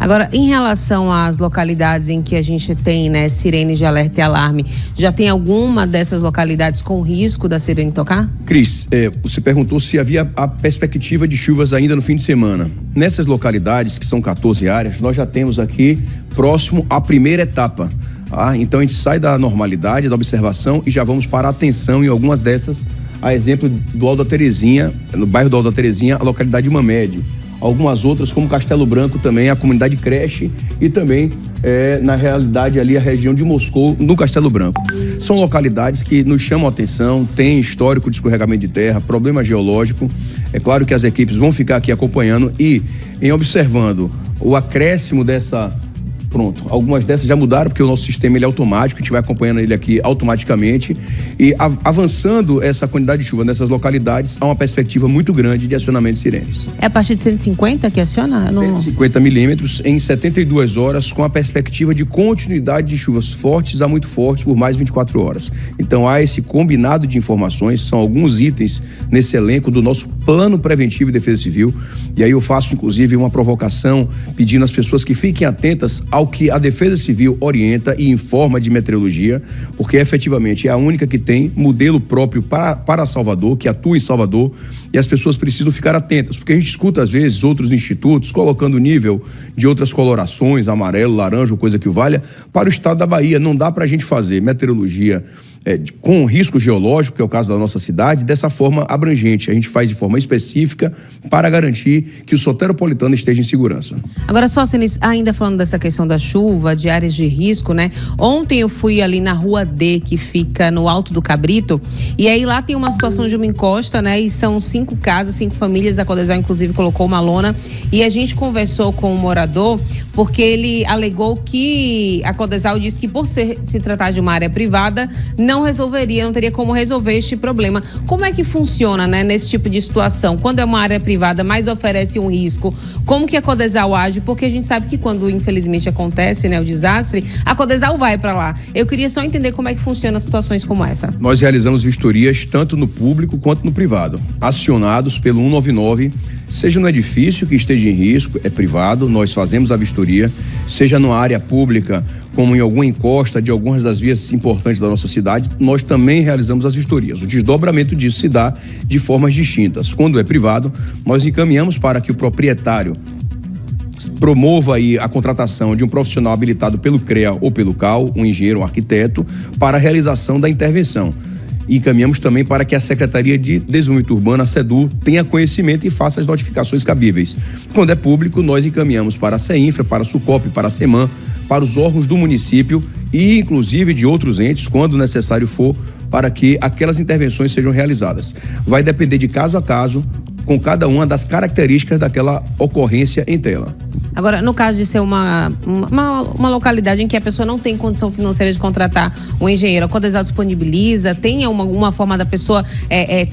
Agora, em relação às localidades em que a gente tem, né, sirenes de alerta e alarme, já tem alguma dessas localidades com risco da sirene tocar? Cris, você perguntou se havia a perspectiva de chuvas ainda no fim de semana. Nessas localidades, que são 14 áreas, nós já temos aqui próximo à primeira etapa. Então a gente sai da normalidade, da observação e já vamos para a atenção em algumas dessas, a exemplo do Alto da Terezinha, no bairro do Alto da Terezinha, a localidade de Mamédio. Algumas outras, como Castelo Branco também, a comunidade Creche e também, na realidade, ali a região de Moscou, no Castelo Branco. São localidades que nos chamam a atenção, tem histórico de escorregamento de terra, problema geológico. É claro que as equipes vão ficar aqui acompanhando e, em observando o acréscimo algumas dessas já mudaram porque o nosso sistema ele é automático, a gente vai acompanhando ele aqui automaticamente e avançando essa quantidade de chuva nessas localidades, há uma perspectiva muito grande de acionamento de sirenes. É a partir de 150 que aciona? 150 milímetros em 72 horas com a perspectiva de continuidade de chuvas fortes a muito fortes por mais 24 horas. Então há esse combinado de informações, são alguns itens nesse elenco do nosso plano preventivo de defesa civil e aí eu faço inclusive uma provocação pedindo às pessoas que fiquem atentas ao que a Defesa Civil orienta e informa de meteorologia, porque efetivamente é a única que tem modelo próprio para Salvador, que atua em Salvador, e as pessoas precisam ficar atentas, porque a gente escuta às vezes outros institutos colocando o nível de outras colorações, amarelo, laranja ou coisa que o valha, para o estado da Bahia. Não dá para a gente fazer meteorologia com risco geológico, que é o caso da nossa cidade, dessa forma abrangente. A gente faz de forma específica para garantir que o soteropolitano esteja em segurança. Agora, Sóstenes, ainda falando dessa questão da chuva, de áreas de risco, né? Ontem eu fui ali na Rua D, que fica no Alto do Cabrito, e aí lá tem uma situação de uma encosta, né? E são 5 casas, 5 famílias, a Codesal inclusive colocou uma lona, e a gente conversou com o morador, porque ele alegou que a Codesal disse que por se tratar de uma área privada, não teria como resolver este problema. Como é que funciona, né, nesse tipo de situação? Quando é uma área privada, mas oferece um risco, como que a Codesal age? Porque a gente sabe que quando, infelizmente, acontece, né, o desastre, a Codesal vai para lá. Eu queria só entender como é que funciona situações como essa. Nós realizamos vistorias tanto no público quanto no privado, acionados pelo 199, seja no edifício que esteja em risco, é privado, nós fazemos a vistoria, seja numa área pública, como em alguma encosta de algumas das vias importantes da nossa cidade, nós também realizamos as vistorias. O desdobramento disso se dá de formas distintas. Quando é privado, nós encaminhamos para que o proprietário promova aí a contratação de um profissional habilitado pelo CREA ou pelo CAL, um engenheiro, um arquiteto, para a realização da intervenção. E encaminhamos também para que a Secretaria de Desenvolvimento Urbano, a SEDU, tenha conhecimento e faça as notificações cabíveis. Quando é público, nós encaminhamos para a CEINFRA, para a SUCOP, para a SEMAN, para os órgãos do município e inclusive de outros entes, quando necessário for, para que aquelas intervenções sejam realizadas. Vai depender de caso a caso, com cada uma das características daquela ocorrência em tela. Agora, no caso de ser uma localidade em que a pessoa não tem condição financeira de contratar um engenheiro, a Codesal disponibiliza, tem uma forma da pessoa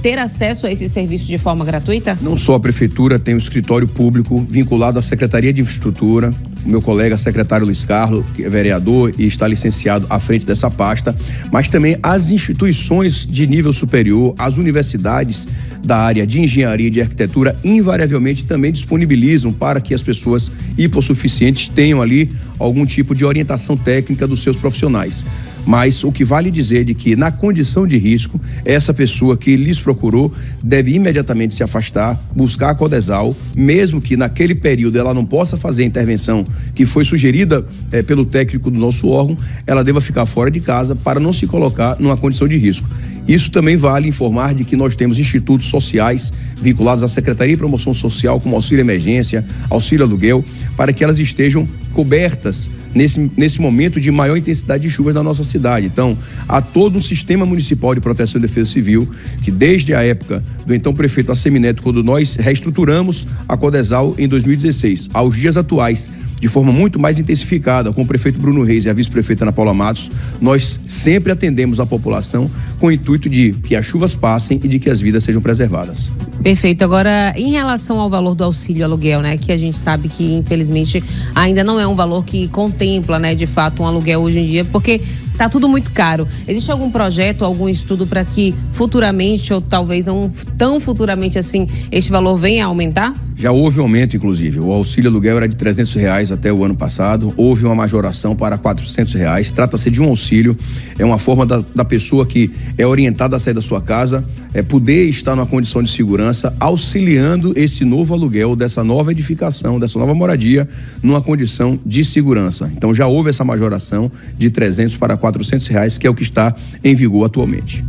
ter acesso a esse serviço de forma gratuita? Não só a prefeitura tem o escritório público vinculado à Secretaria de Infraestrutura, o meu colega secretário Luiz Carlos, que é vereador e está licenciado à frente dessa pasta, mas também as instituições de nível superior, as universidades da área de engenharia e de arquitetura, invariavelmente também disponibilizam para que as pessoas hipossuficientes tenham ali algum tipo de orientação técnica dos seus profissionais. Mas o que vale dizer de que na condição de risco, essa pessoa que lhes procurou deve imediatamente se afastar, buscar a Codesal, mesmo que naquele período ela não possa fazer a intervenção que foi sugerida pelo técnico do nosso órgão, ela deva ficar fora de casa para não se colocar numa condição de risco. Isso também vale informar de que nós temos institutos sociais vinculados à Secretaria de Promoção Social, como Auxílio Emergência, Auxílio Aluguel, para que elas estejam cobertas nesse momento de maior intensidade de chuvas na nossa cidade. Então, há todo um sistema municipal de proteção e defesa civil que desde a época do então prefeito Assemineto, quando nós reestruturamos a Codesal em 2016, aos dias atuais, de forma muito mais intensificada, com o prefeito Bruno Reis e a vice-prefeita Ana Paula Matos, nós sempre atendemos a população com o intuito de que as chuvas passem e de que as vidas sejam preservadas. Perfeito. Agora, em relação ao valor do auxílio aluguel, né, que a gente sabe que, infelizmente, ainda não é um valor que contempla, né, de fato, um aluguel hoje em dia, porque tá tudo muito caro. Existe algum projeto, algum estudo para que futuramente, ou talvez não tão futuramente assim, este valor venha a aumentar? Já houve um aumento, inclusive. O auxílio aluguel era de R$300 até o ano passado. Houve uma majoração para R$400. Trata-se de um auxílio. É uma forma da pessoa que é orientada a sair da sua casa, poder estar numa condição de segurança, auxiliando esse novo aluguel, dessa nova edificação, dessa nova moradia, numa condição de segurança. Então já houve essa majoração de R$300 para R$400, que é o que está em vigor atualmente.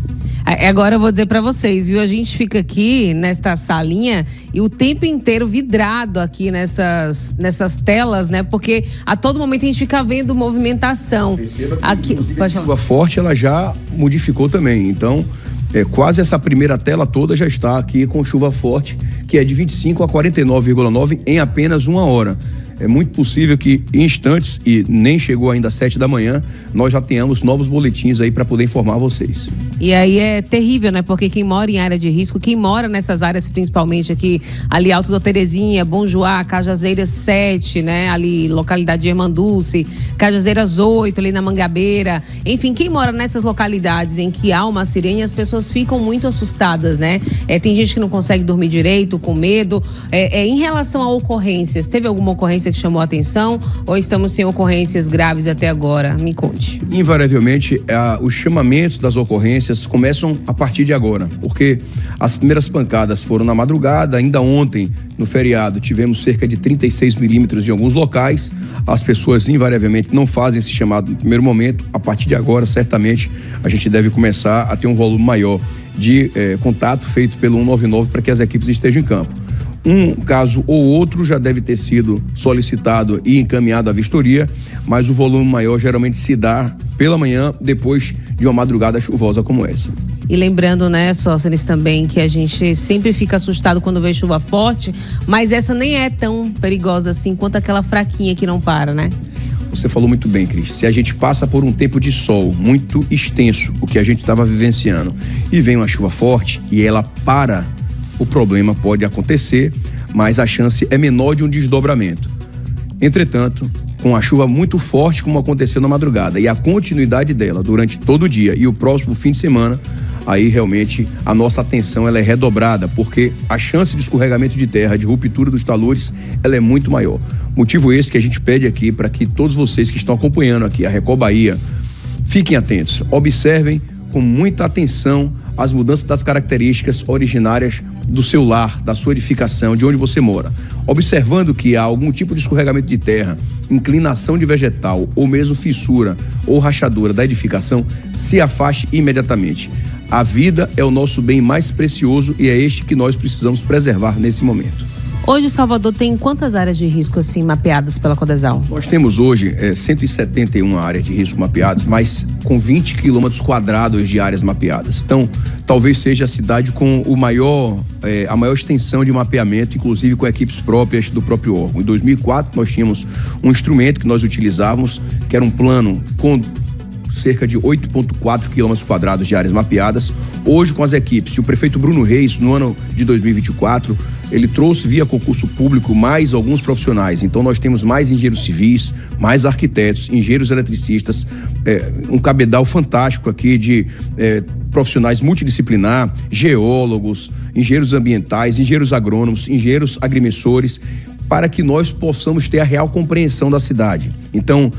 Agora eu vou dizer para vocês, viu? A gente fica aqui nesta salinha e o tempo inteiro vidrado aqui nessas telas, né? Porque a todo momento a gente fica vendo movimentação. Perceba que aqui, a chuva forte ela já modificou também. Então, quase essa primeira tela toda já está aqui com chuva forte, que é de 25 a 49,9 em apenas uma hora. É muito possível que em instantes, e nem chegou ainda às 7 da manhã, nós já tenhamos novos boletins aí para poder informar vocês. E aí é terrível, né? Porque quem mora em área de risco, quem mora nessas áreas, principalmente aqui, ali Alto da Terezinha, Bom Joá, Cajazeiras 7, né? Ali, localidade de Irmanduce, Cajazeiras 8, ali na Mangabeira. Enfim, quem mora nessas localidades em que há uma sirene, as pessoas ficam muito assustadas, né? Tem gente que não consegue dormir direito, com medo. Em relação a ocorrências, teve alguma ocorrência que chamou a atenção ou estamos sem ocorrências graves até agora? Me conte. Invariavelmente, os chamamentos das ocorrências começam a partir de agora, porque as primeiras pancadas foram na madrugada. Ainda ontem, no feriado, tivemos cerca de 36 milímetros em alguns locais. As pessoas invariavelmente não fazem esse chamado no primeiro momento. A partir de agora, certamente, a gente deve começar a ter um volume maior de contato feito pelo 199 para que as equipes estejam em campo. Um caso ou outro já deve ter sido solicitado e encaminhado à vistoria, mas o volume maior geralmente se dá pela manhã, depois de uma madrugada chuvosa como essa. E lembrando, né, Sóceres, também que a gente sempre fica assustado quando vê chuva forte, mas essa nem é tão perigosa assim quanto aquela fraquinha que não para, né? Você falou muito bem, Cris. Se a gente passa por um tempo de sol muito extenso, o que a gente estava vivenciando, e vem uma chuva forte e ela para, o problema pode acontecer, mas a chance é menor de um desdobramento. Entretanto, com a chuva muito forte como aconteceu na madrugada e a continuidade dela durante todo o dia e o próximo fim de semana, aí realmente a nossa atenção ela é redobrada, porque a chance de escorregamento de terra, de ruptura dos taludes, ela é muito maior. Motivo esse que a gente pede aqui para que todos vocês que estão acompanhando aqui a Record Bahia fiquem atentos, observem com muita atenção as mudanças das características originárias do seu lar, da sua edificação, de onde você mora. Observando que há algum tipo de escorregamento de terra, inclinação de vegetal ou mesmo fissura ou rachadura da edificação, se afaste imediatamente. A vida é o nosso bem mais precioso e é este que nós precisamos preservar nesse momento. Hoje Salvador tem quantas áreas de risco assim mapeadas pela Codesal? Nós temos hoje 171 áreas de risco mapeadas, mas com 20 quilômetros quadrados de áreas mapeadas. Então, talvez seja a cidade com a maior extensão de mapeamento, inclusive com equipes próprias do próprio órgão. Em 2004, nós tínhamos um instrumento que nós utilizávamos, que era um plano com cerca de 8,4 quilômetros quadrados de áreas mapeadas. Hoje, com as equipes, e o prefeito Bruno Reis, no ano de 2024, ele trouxe via concurso público mais alguns profissionais. Então, nós temos mais engenheiros civis, mais arquitetos, engenheiros eletricistas, um cabedal fantástico aqui de profissionais multidisciplinar, geólogos, engenheiros ambientais, engenheiros agrônomos, engenheiros agrimensores, para que nós possamos ter a real compreensão da cidade. Então,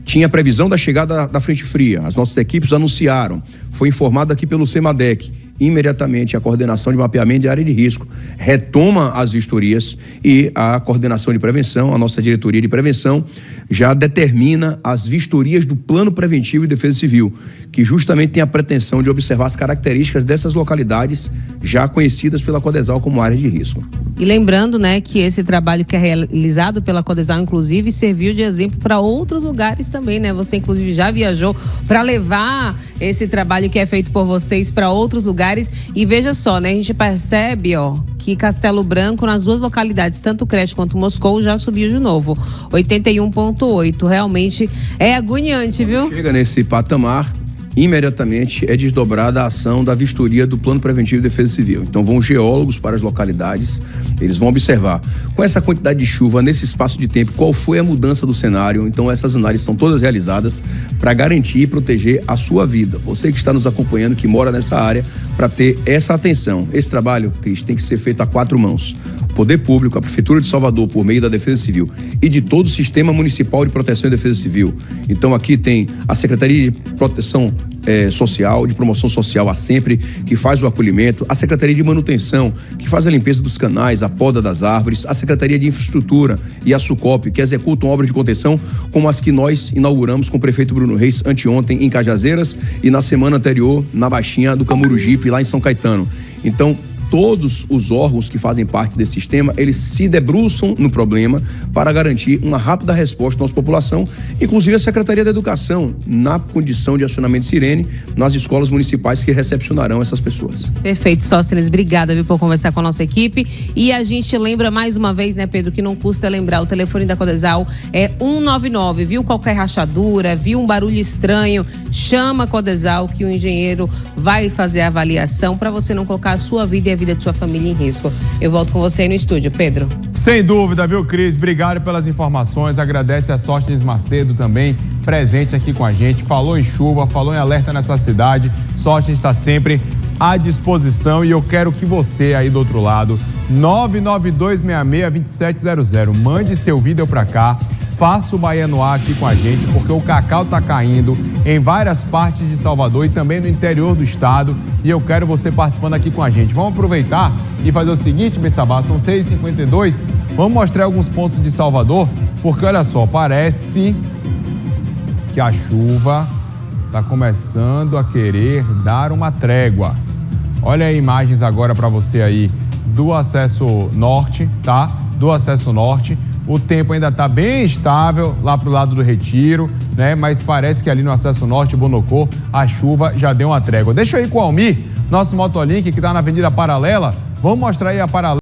tinha previsão da chegada da frente fria, as nossas equipes anunciaram, foi informado aqui pelo CEMADEC, imediatamente a coordenação de mapeamento de área de risco retoma as vistorias e a coordenação de prevenção, a nossa diretoria de prevenção, já determina as vistorias do Plano Preventivo e Defesa Civil, que justamente tem a pretensão de observar as características dessas localidades já conhecidas pela Codesal como áreas de risco. E lembrando, né, que esse trabalho que é realizado pela Codesal, inclusive, serviu de exemplo para outros lugares também, né? Você, inclusive, já viajou para levar esse trabalho que é feito por vocês para outros lugares. E veja só, né? A gente percebe, que Castelo Branco, nas duas localidades, tanto Creche quanto Moscou, já subiu de novo. 81,8. Realmente é agoniante, viu? Chega nesse patamar, imediatamente é desdobrada a ação da vistoria do Plano Preventivo de Defesa Civil. Então vão geólogos para as localidades, eles vão observar com essa quantidade de chuva, nesse espaço de tempo, qual foi a mudança do cenário. Então essas análises são todas realizadas para garantir e proteger a sua vida. Você que está nos acompanhando, que mora nessa área, para ter essa atenção. Esse trabalho, Cris, tem que ser feito a 4 mãos. O Poder Público, a Prefeitura de Salvador, por meio da Defesa Civil e de todo o Sistema Municipal de Proteção e Defesa Civil. Então aqui tem a Secretaria de Proteção Social, de Promoção Social, a Sempre, que faz o acolhimento, a Secretaria de Manutenção, que faz a limpeza dos canais, a poda das árvores, a Secretaria de Infraestrutura e a SUCOP, que executam obras de contenção, como as que nós inauguramos com o prefeito Bruno Reis anteontem em Cajazeiras e na semana anterior na Baixinha do Camurugipe, lá em São Caetano. Então, todos os órgãos que fazem parte desse sistema, eles se debruçam no problema para garantir uma rápida resposta à nossa população, inclusive a Secretaria da Educação, na condição de acionamento sirene, nas escolas municipais que recepcionarão essas pessoas. Perfeito, Sóstenes, obrigada, viu, por conversar com a nossa equipe. E a gente lembra mais uma vez, né, Pedro, que não custa lembrar, o telefone da Codesal é 199, viu qualquer rachadura, viu um barulho estranho, chama a Codesal que o engenheiro vai fazer a avaliação para você não colocar a sua vida e a vida de sua família em risco. Eu volto com você aí no estúdio, Pedro. Sem dúvida, viu, Cris? Obrigado pelas informações. Agradece a Sóstenes Macedo também, presente aqui com a gente. Falou em chuva, falou em alerta nessa cidade. Sóstenes está sempre à disposição e eu quero que você aí do outro lado, 992662700, mande seu vídeo para cá. Faça o Baianoá aqui com a gente, porque o cacau está caindo em várias partes de Salvador e também no interior do estado. E eu quero você participando aqui com a gente. Vamos aproveitar e fazer o seguinte, Bessabá, são 6h52. Vamos mostrar alguns pontos de Salvador, porque olha só, parece que a chuva está começando a querer dar uma trégua. Olha aí imagens agora para você aí do acesso norte, tá? Do acesso norte. O tempo ainda está bem estável lá para o lado do Retiro, né? Mas parece que ali no acesso norte, Bonocô, a chuva já deu uma trégua. Deixa eu ir com o Almir, nosso Motolink, que está na Avenida Paralela. Vamos mostrar aí a paralela.